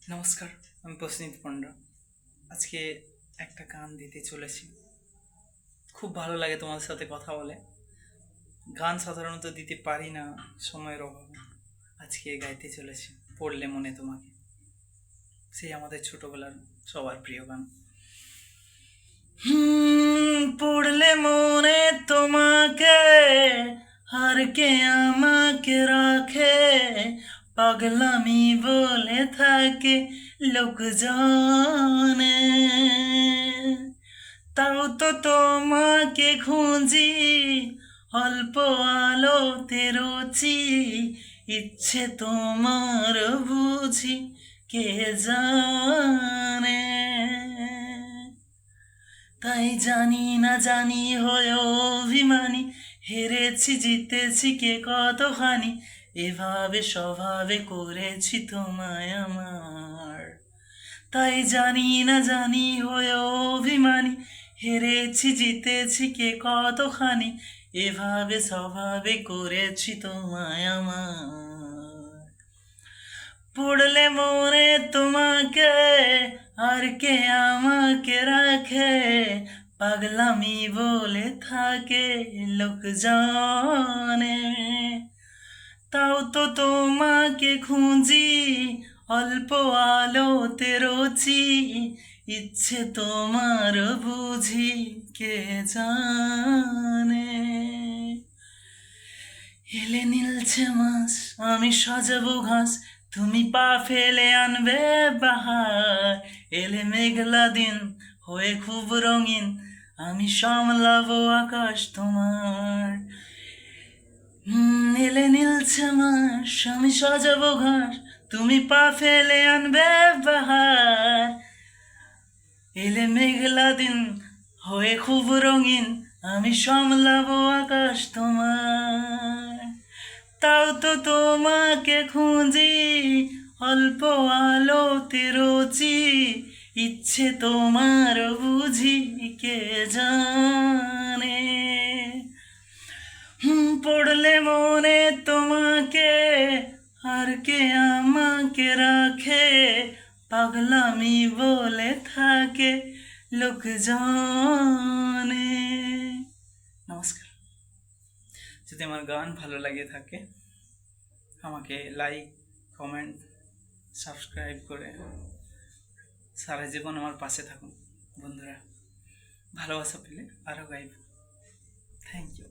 নমস্কার, আমি প্রসেনজিৎ পণ্ডা। আজকে একটা গান দিতে চলেছি। খুব ভালো লাগে তোমাদের সাথে কথা বলে। গান সাধারণত দিতে পারি না সময়ের অভাবে। আজকে গাইতে চলেছি পড়লে মনে তোমাকে, সেই আমাদের ছোটবেলার সবার প্রিয় গান। পড়লে মনে তোমাকে, আর কে আমাকে রাখে, পাগলামি বলে থাকে লোকজনে। তাও তো তোমাকে খুঁজি, অল্প আলোতে রুচি, ইচ্ছে তোমার বুঝি কে জানে। তাই জানি না জানি হয়ে অভিমানী, হেরেছি জিতেছি কে কতখানি, এভাবে স্বভাবে করেছি তোমায় আমার। তাই জানি না জানি হয়ে অভিমানী, হেরেছি জিতেছি কে কতখানি, এভাবে স্বভাবে করেছি তোমায় আমার। পড়লে মনে তোমাকে, আর কে আমাকে রাখে, পাগলামি বলে থাকে লোকজনে। তাও তো তোমাকে খুঁজি, অল্প আলোতে রুচি, ইচ্ছে তোমার বুঝি কে জানে। এলে নীলছে মাস, আমি সাজাবো ঘাস, তুমি পা ফেলে আনবে বাহার। এলে মেঘলা দিন হয়ে খুব রঙিন, আমি সামলাবো আকাশ তোমার। এলে নীলছে মাস, আমি সাজাবো ঘাস, তুমি পা ফেলে আনবে বাহার। এলে মেঘলা দিন হয়ে খুব রঙিন, আমি সামলাবো আকাশ তোমার। তাও তো তোমাকে খুঁজি, অল্প আলোতে রুচি, ইচ্ছে তোমার বুঝি কে জানে। পড়লে মনে তোমাকে, আর কে আমাকে রাখে, পাগলামি বলে থাকে লোকজনে। নমস্কার। যদি আমার গান ভালো লাগে থাকে, আমাকে লাইক, কমেন্ট, সাবস্ক্রাইব করে সারা জীবন আমার পাশে থাকুন বন্ধুরা। ভালোবাসা পেলে আরও গাইব। Thank you.